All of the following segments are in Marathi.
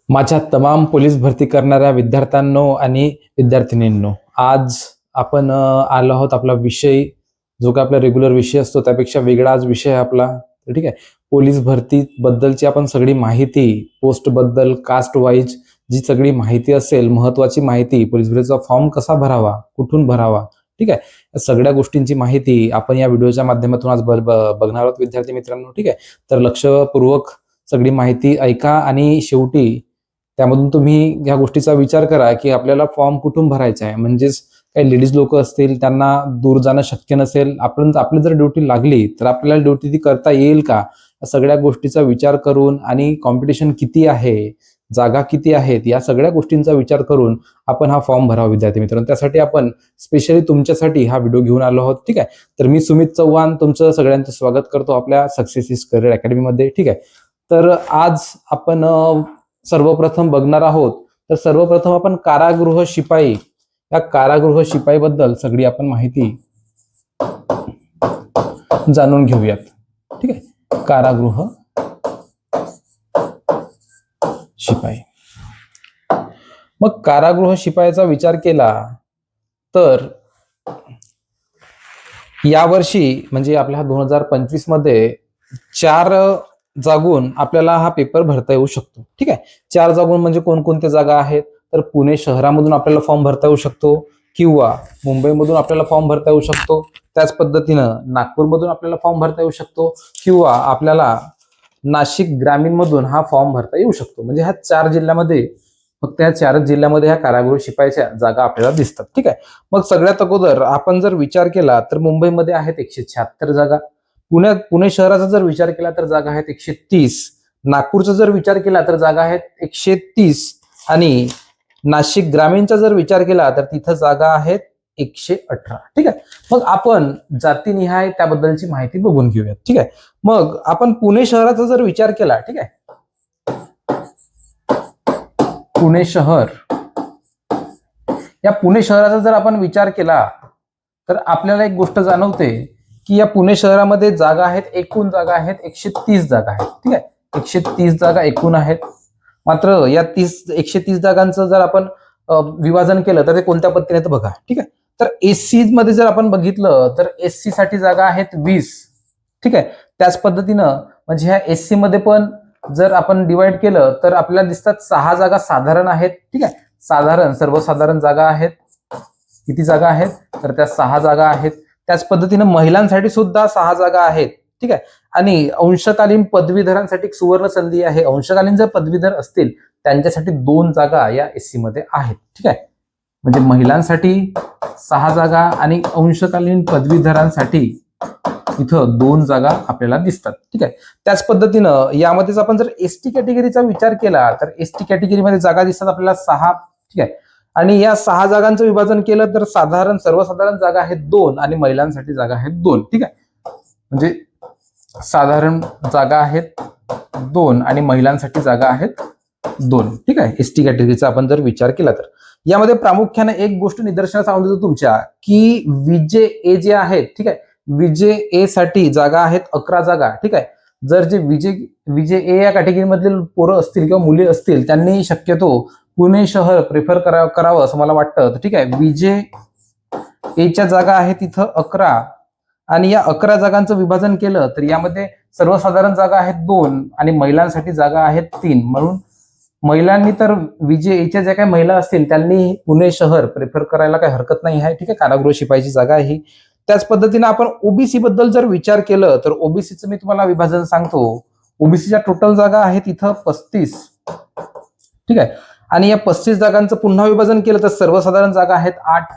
माझ्या तमाम पोलीस भरती करणाऱ्या विद्यार्थ्यांनो आणि विद्यार्थिनींनो, आज आपण आलो आहोत. आपला विषय जो काय आपला रेग्युलर विषय असतो त्यापेक्षा वेगळा आज विषय आहे आपला. तर ठीक आहे, पोलीस भरती बद्दलची आपण सगळी माहिती, पोस्ट बद्दल, कास्ट वाईज जी सगळी माहिती असेल, महत्वाची माहिती, पोलीस भरतीचा फॉर्म कसा भरावा, कुठून भरावा, ठीक आहे, या सगळ्या गोष्टींची माहिती आपण या व्हिडिओच्या माध्यमातून आज बघणार आहोत विद्यार्थी मित्रांनो. ठीक आहे, तर लक्षपूर्वक सगळी माहिती ऐका आणि शेवटी त्यामधून तुम्ही या गोष्टीचा विचार करा की आपल्याला फॉर्म कुठून भरायचा आहे. म्हणजेच काही लेडीज लोक असतील, त्यांना दूर जाणं शक्य नसेल, आपली जर ड्युटी लागली तर आपल्याला ड्युटी ती करता येईल का, या सगळ्या गोष्टीचा विचार करून आणि कॉम्पिटिशन किती आहे, जागा किती आहेत, या सगळ्या गोष्टींचा विचार करून आपण हा फॉर्म भरावा विद्यार्थी मित्रांनो. त्यासाठी आपण स्पेशली तुमच्यासाठी हा व्हिडिओ घेऊन आलो आहोत. ठीक आहे, तर मी सुमित चव्हाण तुमचं सगळ्यांचं स्वागत करतो आपल्या सक्सेस इज करिअर अकॅडमीमध्ये. ठीक आहे, तर आज आपण सर्वप्रथम बघणार आहोत. तर सर्वप्रथम आपण कारागृह शिपाई, या कारागृह शिपाई बद्दल सगळी आपण माहिती जाणून घेऊयात. ठीक आहे, कारागृह शिपाई. मग कारागृह शिपायाचा विचार केला तर यावर्षी म्हणजे आपल्या 2025 मध्ये 4 जागून आपल्याला हा पेपर भरता येऊ शकतो. ठीक आहे, 4 जागून म्हणजे कोणकोणत्या जागा आहेत, तर पुणे शहरामधून आपल्याला फॉर्म भरता येऊ शकतो, किंवा मुंबईमधून आपल्याला फॉर्म भरता येऊ शकतो, त्याच पद्धतीनं नागपूरमधून आपल्याला फॉर्म भरता येऊ शकतो, किंवा आपल्याला नाशिक ग्रामीण मधून हा फॉर्म भरता येऊ शकतो. म्हणजे ह्या 4 जिल्ह्यामध्ये, फक्त ह्या 4 जिल्ह्यामध्ये ह्या कारागृह शिपाईच्या जागा आपल्याला दिसतात. ठीक आहे, मग सगळ्यात अगोदर आपण जर विचार केला तर मुंबईमध्ये आहेत 176 जागा, पुणे शहराचा जर विचार केला तर जागा आहेत 130, नागपूरचा जर विचार केला तर जागा आहेत 130, आणि नाशिक ग्रामीणचा जर विचार केला तर तिथं जागा आहेत 118. ठीक आहे, मग आपण जातीनिहाय त्याबद्दलची माहिती बघून घेऊयात. ठीक आहे, मग आपण पुणे शहराचा जर विचार केला, ठीक आहे, पुणे शहर, या पुणे शहराचा जर आपण विचार केला तर आपल्याला एक गोष्ट जाणवते की या पुणे शहरामध्ये जागा आहेत, एकूण जागा आहेत 130 जागा आहेत. ठीक आहे, 130 जागा एकूण आहेत. मात्र या 130 जागांचं जर आपण विभाजन केलं तर ते कोणत्या पद्धतीने तर बघा. ठीक आहे, तर एससी मध्ये जर आपण बघितलं तर एससी साठी जागा आहेत 20. ठीक आहे, त्याच पद्धतीनं म्हणजे ह्या एससी मध्ये पण जर आपण डिवाइड केलं तर आपल्याला दिसतात 6 जागा साधारण आहेत. ठीक आहे, साधारण सर्वसाधारण जागा आहेत. किती जागा आहेत, तर त्या 6 जागा आहेत. त्याच पद्धतीनं महिलांसाठी सुद्धा 6 जागा आहेत. ठीक आहे, आणि अंशकालीन पदवीधरांसाठी एक सुवर्ण संधी आहे. अंशकालीन जर पदवीधर असतील त्यांच्यासाठी 2 जागा या एससी मध्ये आहेत. ठीक आहे, म्हणजे महिलांसाठी 6 जागा आणि अंशकालीन पदवीधरांसाठी इथं 2 जागा आपल्याला दिसतात. ठीक आहे, त्याच पद्धतीनं यामध्येच आपण जर एसटी कॅटेगरीचा विचार केला तर एसटी कॅटेगरीमध्ये जागा दिसतात आपल्याला 6. ठीक आहे, आणि या 6 जागांचं विभाजन केलं तर सर्वसाधारण जागा आहेत 2 आणि महिलांसाठी जागा आहेत 2. ठीक आहे, म्हणजे साधारण जागा आहेत 2 आणि महिलांसाठी जागा आहेत 2. ठीक आहे, एसटी कॅटेगरीचा आपण जर विचार केला तर यामध्ये प्रामुख्याने एक गोष्ट निदर्शनास आणून देतो तुमच्या, की विजे ए जे आहेत, ठीक आहे, विजे ए साठी जागा आहेत 11 जागा. ठीक आहे, जर जे विजे ए या कॅटेगरी मधील पोरं असतील किंवा मुली असतील त्यांनी शक्यतो पुणे शहर प्रेफर करावं असं मला वाटतं. ठीक आहे, विजे एच्या जागा आहेत इथं 11, आणि या 11 जागांचं विभाजन केलं तर यामध्ये सर्वसाधारण जागा आहेत 2 आणि महिलांसाठी जागा आहेत 3. म्हणून महिलांनी तर विजे एच्या ज्या काही महिला असतील त्यांनी पुणे शहर प्रेफर करायला काही हरकत नाही आहे. ठीक आहे, कारागृह शिपाईची जागा आहे. त्याच पद्धतीने आपण ओबीसी बद्दल जर विचार केलं तर ओबीसीचं मी तुम्हाला विभाजन सांगतो. ओबीसीच्या टोटल जागा आहेत इथं 35. ठीक आहे, आणि या 35 जागांचं पुन्हा विभाजन केलं तर सर्वसाधारण जागा आहेत 8.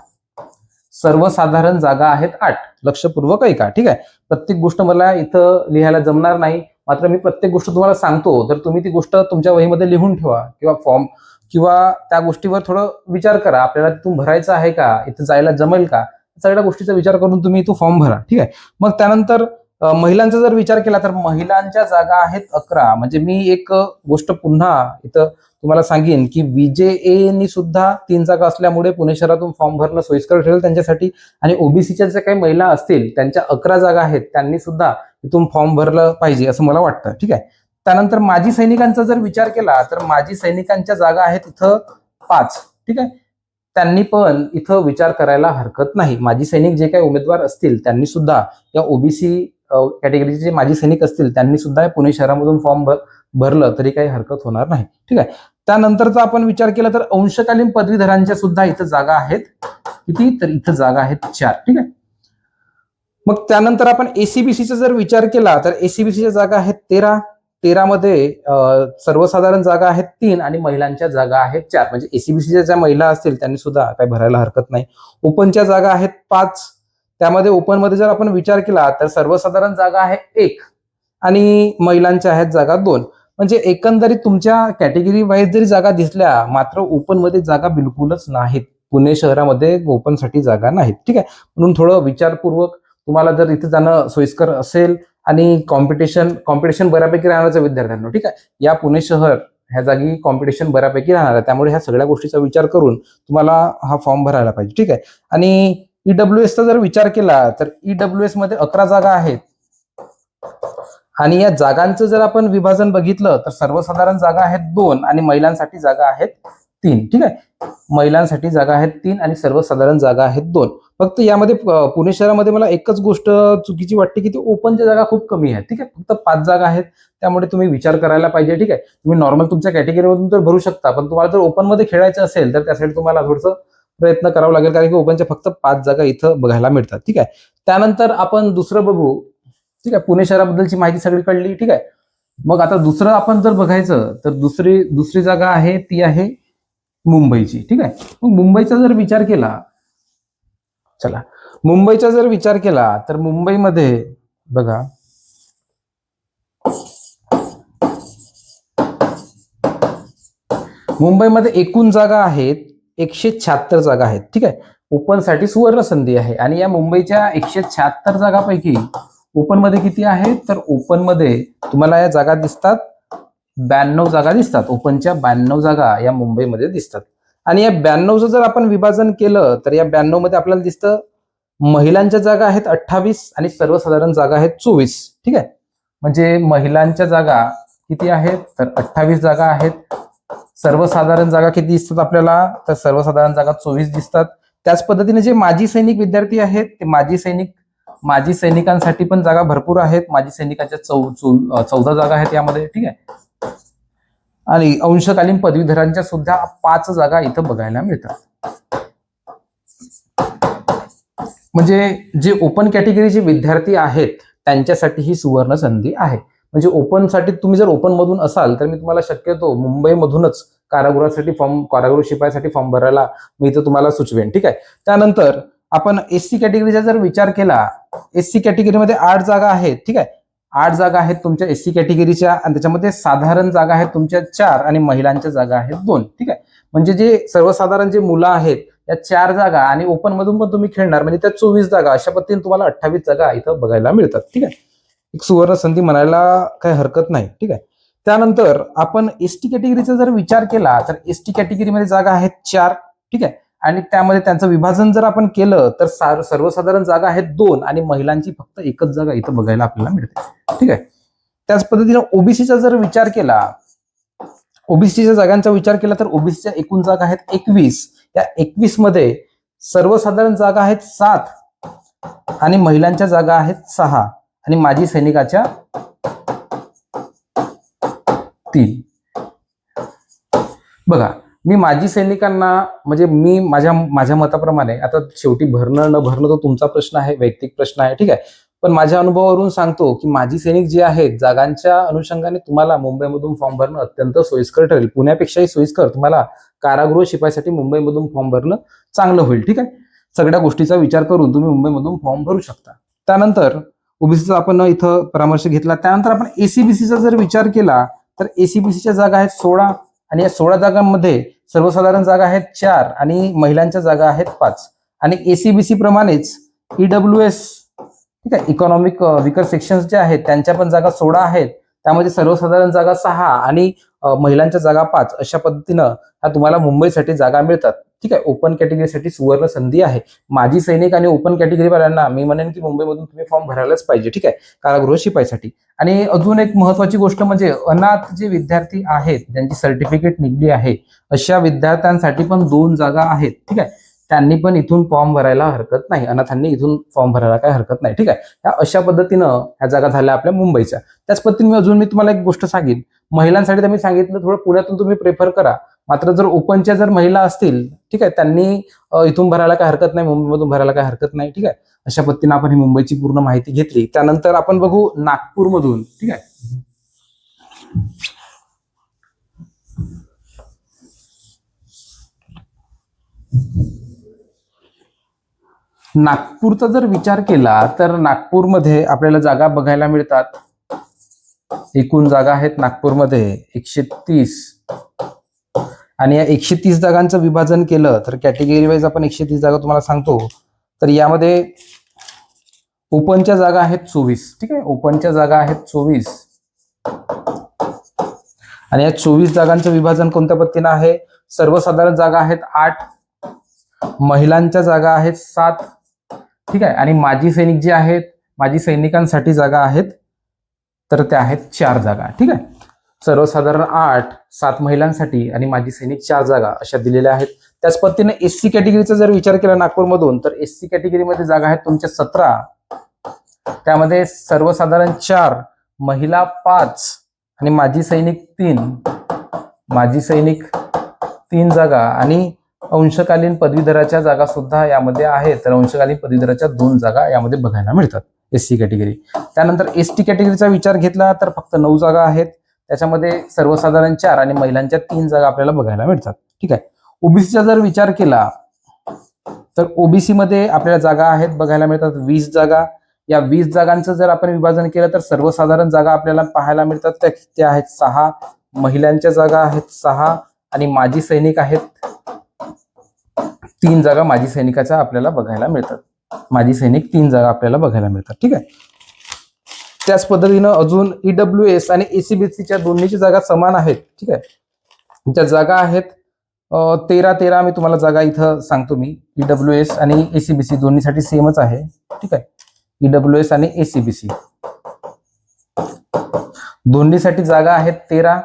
सर्वसाधारण जागा आहेत 8. लक्षपूर्वक ऐका. ठीक आहे, प्रत्येक गोष्ट मला इथं लिहायला जमणार नाही, मात्र मी प्रत्येक गोष्ट तुम्हाला सांगतो, तर तुम्ही ती गोष्ट तुमच्या वहीमध्ये लिहून ठेवा, किंवा फॉर्म किंवा त्या गोष्टीवर थोडं विचार करा. आपल्याला तिथून भरायचं आहे का, इथं जायला जमेल का, सगळ्या गोष्टीचा विचार करून तुम्ही तो फॉर्म भरा. ठीक आहे, मग त्यानंतर महिलांचा जर विचार केला तर महिलांच्या जागा आहेत 11. म्हणजे मी एक गोष्ट पुन्हा इथं तुम्हाला सांगेन की विजे ए नी सुद्धा 3 जागा असल्यामुळे पुणे शहरातून फॉर्म भरणं सोयीस्कर ठरेल त्यांच्यासाठी, आणि ओबीसीच्या ज्या काही महिला असतील त्यांच्या 11 जागा आहेत, त्यांनी सुद्धा इथून फॉर्म भरलं पाहिजे असं मला वाटतं. ठीक आहे, त्यानंतर माजी सैनिकांचा जर विचार केला तर माजी सैनिकांच्या जागा आहेत इथं 5. ठीक आहे, त्यांनी पण इथं विचार करायला हरकत नाही. माजी सैनिक जे काही उमेदवार असतील त्यांनी सुद्धा या ओबीसी कॅटेगरीचे जे माजी सैनिक असतील त्यांनी सुद्धा पुणे शहरामधून फॉर्म भरलं तरी काही हरकत होणार नाही. ठीक आहे, त्यानंतरचा आपण विचार केला तर अंशकालीन पदवीधरांच्या सुद्धा इथं जागा आहेत. किती? तर इथं जागा आहेत 4. ठीक आहे, मग त्यानंतर आपण एसीबीसीचा जर विचार केला तर एसीबीसीच्या जागा आहेत 13. 13 मध्ये सर्वसाधारण जागा आहेत 3 आणि महिलांच्या जागा आहेत 4. म्हणजे एसीबीसीच्या ज्या महिला असतील त्यांनी सुद्धा काही भरायला हरकत नाही. ओपनच्या जागा आहेत 5. त्यामध्ये ओपन मध्ये जर आपण विचार केला तर सर्वसाधारण जागा आहे 1 आणि महिलांच्या आहेत जागा 2. म्हणजे एकंदरीत तुमच्या कॅटेगरी वाईज जरी जागा दिसल्या मात्र ओपन मध्ये जागा बिलकुलच नाहीत. पुणे शहरामध्ये ओपनसाठी जागा नाहीत. ठीक आहे, म्हणून थोडं विचारपूर्वक तुम्हाला जर इथे जाणं सोयीस्कर असेल आणि कॉम्पिटिशन बऱ्यापैकी राहण्याचं विद्यार्थ्यांना, ठीक आहे, या पुणे शहर ह्या जागी कॉम्पिटिशन बऱ्यापैकी राहणार आहे. त्यामुळे ह्या सगळ्या गोष्टीचा विचार करून तुम्हाला हा फॉर्म भरायला पाहिजे. ठीक आहे, आणि ईडब्ल्यूएसचा जर विचार केला तर ईडब्ल्यूएस मध्ये 11 जागा आहेत आणि या जागांचं जर आपण विभाजन बघितलं तर सर्वसाधारण जागा आहेत 2 आणि महिलांसाठी जागा आहेत 3. ठीक आहे, महिलांसाठी जागा आहेत 3 आणि सर्वसाधारण जागा आहेत 2. फक्त यामध्ये पुणे शहरामध्ये मला एकच गोष्ट चुकीची वाटते की ते ओपनच्या जागा खूप कमी आहेत. ठीक आहे, फक्त 5 जागा आहेत. त्यामुळे तुम्ही विचार करायला पाहिजे. ठीक आहे, तुम्ही नॉर्मल तुमच्या कॅटेगरीमधून तर भरू शकता, पण तुम्हाला जर ओपन मध्ये खेळायचं असेल तर त्यासाठी तुम्हाला थोडंसं प्रयत्न करावा लागेल, कारण की ओपनच्या फक्त 5 जागा इथं बघायला मिळतात. ठीक आहे, त्यानंतर आपण दुसरं बघू. ठीक आहे, पुणे शहराबद्दलची माहिती सगळी कळली. ठीक आहे, मग आता दुसरं आपण जर बघायचं तर दुसरी जागा आहे ती आहे मुंबईची. ठीक आहे, मग मुंबईचा जर विचार केला, चला मुंबईचा जर विचार केला तर मुंबईमध्ये बघा मुंबईमध्ये एकूण जागा आहेत 176 जागा आहेत. ठीक आहे, ओपनसाठी सुवर्ण संधी आहे आणि या मुंबईच्या 176 जागापैकी ओपन मध्ये किती आहेत तर ओपन मध्ये तुम्हाला या जागा दिसतात 92 जागा दिसतात. ओपनच्या 92 जागा या मुंबईमध्ये दिसतात आणि या 92चं जर आपण विभाजन केलं तर या 92 मध्ये आपल्याला दिसतं महिलांच्या जागा आहेत 28 आणि सर्वसाधारण जागा आहेत 24. ठीक आहे, म्हणजे महिलांच्या जागा किती आहेत तर 28 जागा आहेत. सर्वसाधारण जागा किती दिसतात आपल्याला तर सर्वसाधारण जागा 24 दिसतात. त्याच पद्धतीने जे माजी सैनिक विद्यार्थी आहेत ते माजी सैनिकांसाठी पण जागा भरपूर आहेत. माजी सैनिकांच्या 14 जागा आहेत यामध्ये. ठीक आहे, आणि अंशकालीन पदवीधरांच्या सुद्धा 5 जागा इथं बघायला मिळतात. म्हणजे जे ओपन कॅटेगरीचे विद्यार्थी आहेत त्यांच्यासाठी ही सुवर्ण संधी आहे. म्हणजे ओपनसाठी तुम्ही जर ओपन मधून असाल तर मी तुम्हाला शक्यतो मुंबईमधूनच कारागृह शिपायासाठी फॉर्म भरायला मी इथं तुम्हाला सुचवेन. ठीक आहे, त्यानंतर आपण एससी कॅटेगरीचा जर विचार केला, एससी कॅटेगरीमध्ये 8 जागा आहेत. ठीक आहे, 8 जागा आहेत तुमच्या एससी कॅटेगरीच्या आणि त्याच्यामध्ये साधारण जागा आहेत तुमच्या 4 आणि महिलांच्या जागा आहेत 2. ठीक आहे, म्हणजे जे सर्वसाधारण जे मुलं आहेत या 4 जागा आणि ओपन मधून पण तुम्ही खेळणार म्हणजे त्या 24 जागा, अशा पद्धतीने तुम्हाला 28 जागा इथं बघायला मिळतात. ठीक आहे, एक सुवर्ण संधी म्हणायला काही हरकत नाही. ठीक आहे, त्यानंतर आपण एसटी कॅटेगरीचा जर विचार केला तर एसटी कॅटेगरीमध्ये जागा आहेत 4. ठीक आहे, आणि त्यामध्ये त्यांचं विभाजन जर आपण केलं तर सर्वसाधारण जागा आहेत 2 आणि महिलांची फक्त एकच जागा इथं बघायला आपल्याला मिळते. ठीक आहे, त्याच पद्धतीने ओबीसीचा जर विचार केला, ओबीसीच्या जागांचा विचार केला तर ओबीसीच्या एकूण जागा आहेत 21. या 21 मध्ये सर्वसाधारण जागा आहेत 7 आणि महिलांच्या जागा आहेत 6 आणि माजी सैनिकाच्या 3. बघा, मी माजी सैनिकांना म्हणजे मी माझ्या मताप्रमाणे, आता शेवटी भरणं न भरणं तो तुमचा प्रश्न आहे, वैयक्तिक प्रश्न आहे. ठीक आहे, पण माझ्या अनुभवावरून सांगतो की माजी सैनिक जे आहेत जागांच्या अनुषंगाने तुम्हाला मुंबईमधून फॉर्म भरणं अत्यंत सोयीस्कर ठरेल. पुण्यापेक्षाही सोयीस्कर तुम्हाला कारागृह शिपायासाठी मुंबईमधून फॉर्म भरणं चांगलं होईल. ठीक आहे, सगळ्या गोष्टीचा विचार करून तुम्ही मुंबईमधून फॉर्म भरू शकता. त्यानंतर ओबीसीचा आपण इथं परामर्श घेतला. त्यानंतर आपण एसीबीसीचा जर विचार केला तर एसीबीसीच्या जागा आहेत 16 आणि या 16 जागांमध्ये सर्वसाधारण जागा आहेत 4 आणि महिलांच्या जागा आहेत 5. आणि एसीबीसी प्रमाणेच ईडब्ल्यूएस, ठीक आहे, इकॉनॉमिक विकर सेक्शन्स जे आहेत त्यांच्या पण जागा 16 आहेत. त्यामध्ये सर्वसाधारण जागा 6 आणि महिलांच्या जागा 5 अशा पद्धतीनं ह्या तुम्हाला मुंबईसाठी जागा मिळतात. ठीक आहे. ओपन कॅटेगरीसाठी सुवर्ण संधी आहे. माजी सैनिक आणि ओपन कॅटेगरीवाल्यांना मी म्हणेन की मुंबईमधून तुम्ही फॉर्म भरायलाच पाहिजे, ठीक आहे, कारागृह शिपाईसाठी. आणि अजून एक महत्वाची गोष्ट म्हणजे अनाथ जे विद्यार्थी आहेत ज्यांची सर्टिफिकेट निघली आहे अशा विद्यार्थ्यांसाठी पण 2 जागा आहेत, ठीक आहे. त्यांनी पण इथून फॉर्म भरायला हरकत नाही, अनाथांनी इथून फॉर्म भरायला काय हरकत नाही, ठीक आहे. ह्या अशा पद्धतीनं ह्या जागा झाल्या आपल्या मुंबईच्या. त्याच पद्धतीने अजून मी तुम्हाला एक गोष्ट सांगेन, महिलांसाठी तर मी सांगितलं थोडं पुण्यातून तुम्ही प्रेफर करा. मात्र जर ओपनच्या जर महिला असतील, ठीक आहे, त्यांनी इथून भरायला काय हरकत नाही, मुंबईमधून भरायला काय हरकत नाही, ठीक आहे. अशा पद्धतीने आपण ही मुंबईची पूर्ण माहिती घेतली. त्यानंतर आपण बघू नागपूरमधून, ठीक आहे. नागपूरचा जर विचार केला तर नागपूरमध्ये आपल्याला जागा बघायला मिळतात. एकूण जागा आहेत नागपूरमध्ये 130 आणि या 130 जागांचं विभाजन केलं तर कॅटेगरी वाईज आपण 130 जागा तुम्हाला सांगतो. तर यामध्ये ओपनच्या जागा आहेत 24, ठीक आहे. ओपनच्या जागा आहेत 24 आणि या 24 जागांचं विभाजन कोणत्या पद्धतीनं आहे? सर्वसाधारण जागा आहेत 8, महिलांच्या जागा आहेत 7, ठीक आहे. आणि माजी सैनिक जे आहेत, माजी सैनिकांसाठी जागा आहेत तर त्या आहेत 4 जागा, ठीक आहे. सर्वसाधारण 8, 7 महिलांसाठी आणि माजी सैनिक 4 जागा अशा दिलेल्या आहेत. त्याच पद्धतीने एससी कॅटेगरीचा जर विचार केला नागपूरमधून तर एससी कॅटेगरीमध्ये जागा आहेत तुमच्या 17, त्यामध्ये सर्वसाधारण 4, महिला 5 आणि माजी सैनिक 3, माजी सैनिक 3 जागा आणि अंशकालीन पदवीधराच्या जागा सुद्धा यामध्ये आहेत. तर अंशकालीन पदवीधराच्या 2 जागा यामध्ये बघायला मिळतात एससी कॅटेगरी. त्यानंतर एसटी कॅटेगरीचा विचार घेतला तर फक्त 9 जागा आहेत, त्याच्यामध्ये सर्वसाधारण 4 आणि महिलांच्या 3 जागा आपल्याला बघायला मिळतात, ठीक आहे. ओबीसीचा जर विचार केला तर ओबीसी मध्ये आपल्याला जागा आहेत बघायला मिळतात 20 जागा. या 20 जागांचं जर आपण विभाजन केलं तर सर्वसाधारण जागा आपल्याला पाहायला मिळतात त्या आहेत 6, महिलांच्या जागा आहेत 6 आणि माजी सैनिक आहेत 3 जागा माजी सैनिकाच्या आपल्याला बघायला मिळतात. माजी सैनिक 3 जागा आपल्याला बघायला मिळतात, ठीक आहे. त्याच पद्धतीनं अजून ईडब्ल्यूएस आणि एसीबीसीच्या दोन्हीची जागा समान आहेत, ठीक आहे. त्या जागा आहेत 13 मी तुम्हाला जागा इथं सांगतो. मी ईडब्ल्यूएस आणि एसीबीसी दोन्हीसाठी सेमच आहे, ठीक आहे. ईडब्ल्यूएस आणि एसीबीसी दोन्हीसाठी जागा आहेत 13,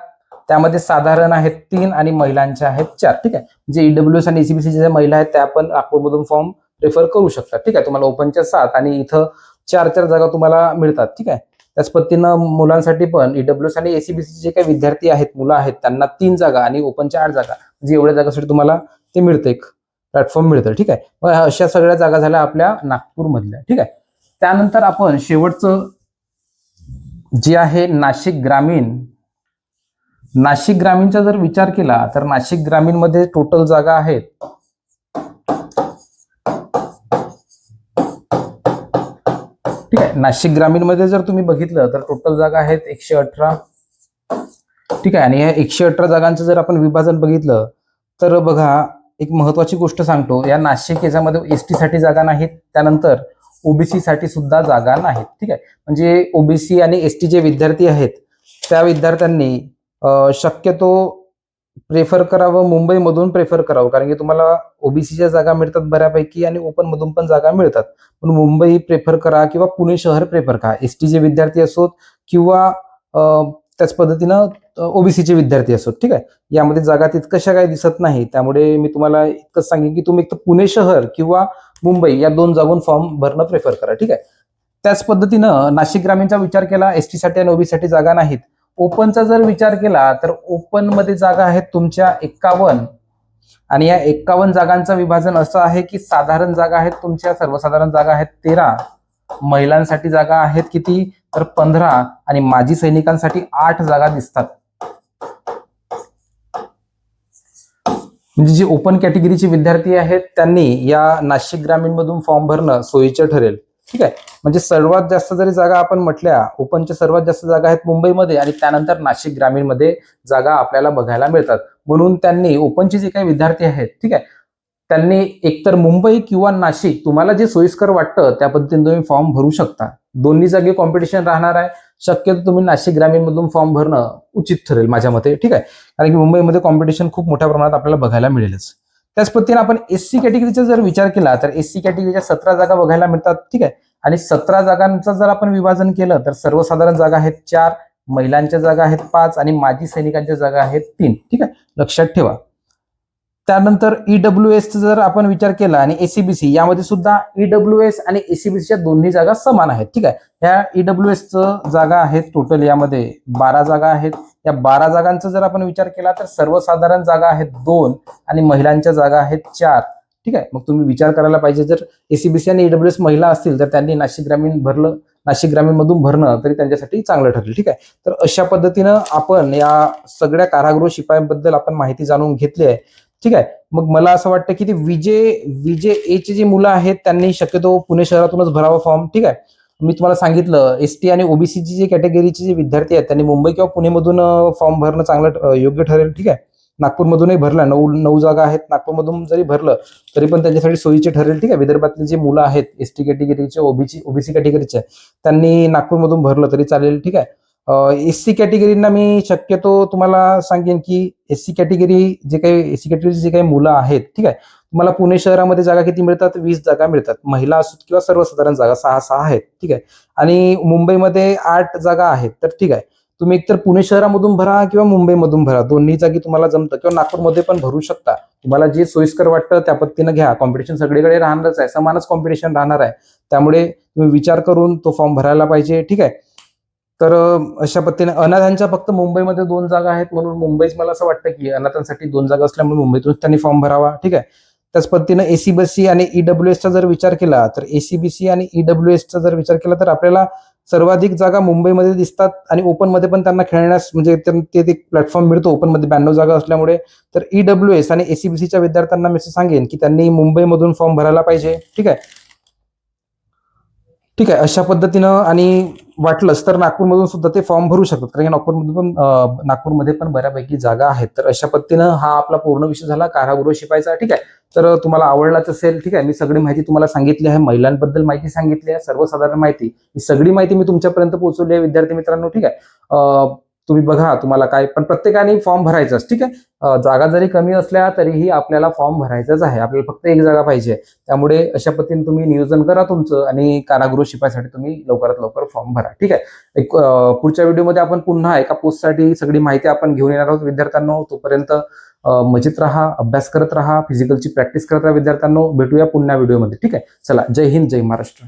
त्यामध्ये साधारण आहेत 3 आणि महिलांच्या आहेत 4, ठीक आहे. जे ईडब्ल्यूएस आणि एसीबीसी ज्या महिला आहेत त्या पण नागपूरमधून फॉर्म प्रेफर करू शकतात, ठीक आहे. तुम्हाला ओपनच्या 7 आणि इथं 4 जागा तुम्हाला मिळतात, ठीक आहे. त्याच पद्धतीनं मुलांसाठी पण ईडब्ल्यूएस आणि एसीबीसी जे काही विद्यार्थी आहेत, मुलं आहेत, त्यांना 3 जागा आणि ओपनच्या 8 जागा, म्हणजे एवढ्या जागासाठी तुम्हाला ते मिळतं, एक प्लॅटफॉर्म मिळतं, ठीक आहे. मग अशा सगळ्या जागा झाल्या आपल्या नागपूरमधल्या, ठीक आहे. त्यानंतर आपण शेवटचं जे आहे नाशिक ग्रामीण. नाशिक ग्रामीणचा जर विचार केला तर नाशिक ग्रामीण मध्ये टोटल जागा आहेत ठीक आहे. नाशिक ग्रामीण मध्ये जर तुम्ही बघितलं तर टोटल जागा आहेत 118, ठीक आहे. आणि ह्या 118 जागांचं जर आपण विभाजन बघितलं तर बघा, एक महत्वाची गोष्ट सांगतो, या नाशिक याच्यामध्ये एसटी साठी जागा नाहीत, त्यानंतर ओबीसी साठी सुद्धा जागा नाहीत, ठीक आहे. म्हणजे ओबीसी आणि एसटी जे विद्यार्थी आहेत त्या विद्यार्थ्यांनी शक्यतो प्रेफर करावं, मुंबईमधून प्रेफर करावं, कारण की तुम्हाला ओबीसीच्या जागा मिळतात बऱ्यापैकी आणि ओपन मधून पण जागा मिळतात. पण मुंबई प्रेफर करा किंवा पुणे शहर प्रेफर करा, एसटीचे विद्यार्थी असोत किंवा त्याच पद्धतीनं ओबीसीचे विद्यार्थी असोत, ठीक आहे. यामध्ये जागा तितकशा काही दिसत नाही, त्यामुळे मी तुम्हाला इतकंच सांगेन की तुम्ही एक तर पुणे शहर किंवा मुंबई या 2 जागून फॉर्म भरणं प्रेफर करा, ठीक आहे. त्याच पद्धतीनं नाशिक ग्रामीणचा विचार केला, एसटी साठी आणि ओबीसी साठी जागा नाहीत. ओपनचा जर विचार केला तर ओपन मध्ये जागा आहेत तुमच्या 51 आणि या 51 जागांचं विभाजन असं आहे की साधारण जागा आहेत तुमच्या, सर्वसाधारण जागा आहेत 13, महिलांसाठी जागा आहेत किती तर 15 आणि माजी सैनिकांसाठी 8 जागा दिसतात. म्हणजे जे ओपन कॅटेगरीचे विद्यार्थी आहेत त्यांनी या नाशिक ग्रामीण मधून फॉर्म भरणं सोयीचं ठरेल, ठीक आहे. म्हणजे सर्वात जास्त जरी जागा आपण म्हटल्या, ओपनच्या सर्वात जास्त जागा आहेत मुंबईमध्ये आणि त्यानंतर नाशिक ग्रामीण मध्ये जागा आपल्याला बघायला मिळतात. म्हणून त्यांनी ओपनचे जे काही विद्यार्थी आहेत, ठीक आहे, त्यांनी एकतर मुंबई किंवा नाशिक, तुम्हाला जे सोयीस्कर वाटतं त्या पद्धतीने तुम्ही फॉर्म भरू शकता. दोन्ही जागी कॉम्पिटिशन राहणार आहे, शक्यतो तुम्ही नाशिक ग्रामीण मधून फॉर्म भरणं उचित ठरेल माझ्या मते, ठीक आहे. कारण की मुंबईमध्ये कॉम्पिटिशन खूप मोठ्या प्रमाणात आपल्याला बघायला मिळेलच. त्याच पद्धतीने आपण एससी कॅटेगरीचा जर विचार केला तर एससी कॅटेगरीच्या 17 जागा बघायला मिळतात, ठीक आहे. आणि 17 जागांचं जर आपण विभाजन केलं तर सर्वसाधारण जागा आहेत 4, महिलांच्या जागा आहेत 5 आणि माजी सैनिकांच्या जागा आहेत 3, ठीक आहे, लक्षात ठेवा. त्यानंतर ईडब्ल्यूएस जर आपण विचार केला आणि एसीबीसी यामध्ये सुद्धा ईडब्ल्यूएस आणि एसीबीसीच्या दोन्ही जागा समान आहेत, ठीक आहे. ह्या ईडब्ल्यूएस जागा आहेत टोटल यामध्ये 12 जागा आहेत. या 12 जागांचा जर आपण विचार केला तर सर्वसाधारण जागा आहेत 2 आणि महिलांच्या जागा आहेत 4, ठीक आहे. मग तुम्ही विचार करायला पाहिजे, जर एसीबीसी आणि ईडब्ल्यूएस महिला असतील तर त्यांनी नाशिक ग्रामीण मधून भरणं तरी त्यांच्यासाठी चांगलं ठरेल, ठीक आहे. तर अशा पद्धतीनं आपण या सगळ्या कारागृह शिपायांबद्दल आपण माहिती जाणून घेतली आहे, ठीक आहे. मग मला असं वाटतं की ते विजे एची जी मुलं आहेत त्यांनी शक्यतो पुणे शहरातूनच भरावा फॉर्म, ठीक आहे. मी तुम्हाला सांगितलं एसटी आणि ओबीसीची जी कॅटेगरीचे जे विद्यार्थी आहेत त्यांनी मुंबई किंवा पुणेमधून फॉर्म भरणं चांगलं योग्य ठरेल, ठीक आहे. नागपूरमधूनही भरला, 9 जागा आहेत. नागपूरमधून जरी भरलं तरी पण त्यांच्यासाठी सोयीचे ठरेल, ठीक आहे. विदर्भातले जे मुलं आहेत एसटी कॅटेगरीचे ओबीसी कॅटेगरीचे त्यांनी नागपूरमधून भरलं तरी चालेल, ठीक आहे. एससी कॅटेगरीना मी शक्यतो तुम्हाला सांगेन की एससी कॅटेगरीची जे काही मुलं आहेत, ठीक आहे, तुम्हाला पुणे शहरामध्ये जागा किती मिळतात? 20 जागा मिळतात. महिला असो किंवा सर्वसाधारण जागा 6 आहेत, ठीक आहे. आणि मुंबईमध्ये 8 जागा आहेत. तर ठीक आहे, तुम्ही एकतर पुणे शहरामधून भरा किंवा मुंबईमधून भरा, दोन्ही जागी तुम्हाला जमतं, किंवा नागपूरमध्ये पण भरू शकता. तुम्हाला जे सोयीस्कर वाटतं त्या पद्धतीनं घ्या. कॉम्पिटिशन सगळीकडे राहणारच आहे, समानच कॉम्पिटिशन राहणार आहे. त्यामुळे तुम्ही विचार करून तो फॉर्म भरायला पाहिजे, ठीक आहे. तर अशा पद्धतीने अनाथांच्या फक्त मुंबईमध्ये 2 जागा आहेत, म्हणून मुंबईच मला असं वाटतं की अनाथांसाठी 2 जागा असल्यामुळे मुंबईतून त्यांनी फॉर्म भरावा, ठीक आहे. त्याच पद्धतीने एसीबीसी आणि ईडब्ल्यूएसचा जर विचार केला तर एसीबीसी आणि ईडब्ल्यूएसचा जर विचार केला तर आपल्याला सर्वाधिक जागा मुंबईमध्ये दिसतात आणि ओपनमध्ये पण त्यांना खेळण्यास म्हणजे ते प्लॅटफॉर्म मिळतो ओपनमध्ये 92 जागा असल्यामुळे. तर ईडब्ल्यूएस आणि एसीबीसीच्या विद्यार्थ्यांना मी सांगेन की त्यांनी मुंबईमधून फॉर्म भरायला पाहिजे, ठीक आहे. ठीक आहे, अशा पद्धतीनं. आणि वाटलंच तर नागपूरमधून सुद्धा ते फॉर्म भरू शकतात, कारण नागपूरमध्ये पण बऱ्यापैकी जागा आहेत. तर अशा पद्धतीनं हा आपला पूर्ण विषय झाला कारागृह शिपायचा, ठीक आहे. तर तुम्हाला आवडलाच असेल, ठीक आहे. मी सगळी माहिती तुम्हाला सांगितली आहे, महिलांबद्दल माहिती सांगितली आहे, सर्वसाधारण माहिती, ही सगळी माहिती मी तुमच्यापर्यंत पोहोचवली आहे विद्यार्थी मित्रांनो, ठीक आहे. तुम्ही बघा तुम्हाला काय, पण प्रत्येकाने फॉर्म भरायचाच, ठीक आहे. जागा जरी कमी असल्या तरीही आपल्याला फॉर्म भरायचाच आहे, आपल्याला फक्त एक जागा पाहिजे. त्यामुळे अशा पद्धतीने तुम्ही नियोजन करा तुमचं आणि कारागृह शिपायसाठी तुम्ही लवकरात लवकर फॉर्म भरा, ठीक आहे. पुढच्या व्हिडिओमध्ये आपण पुन्हा एका पोस्टसाठी सगळी माहिती आपण घेऊन येणार आहोत विद्यार्थ्यांनो. तोपर्यंत मजेत राहा, अभ्यास करत राहा, फिजिकलची प्रॅक्टिस करत राहा विद्यार्थ्यांनो. भेटूया पुन्हा व्हिडिओमध्ये, ठीक आहे. चला, जय हिंद, जय महाराष्ट्र.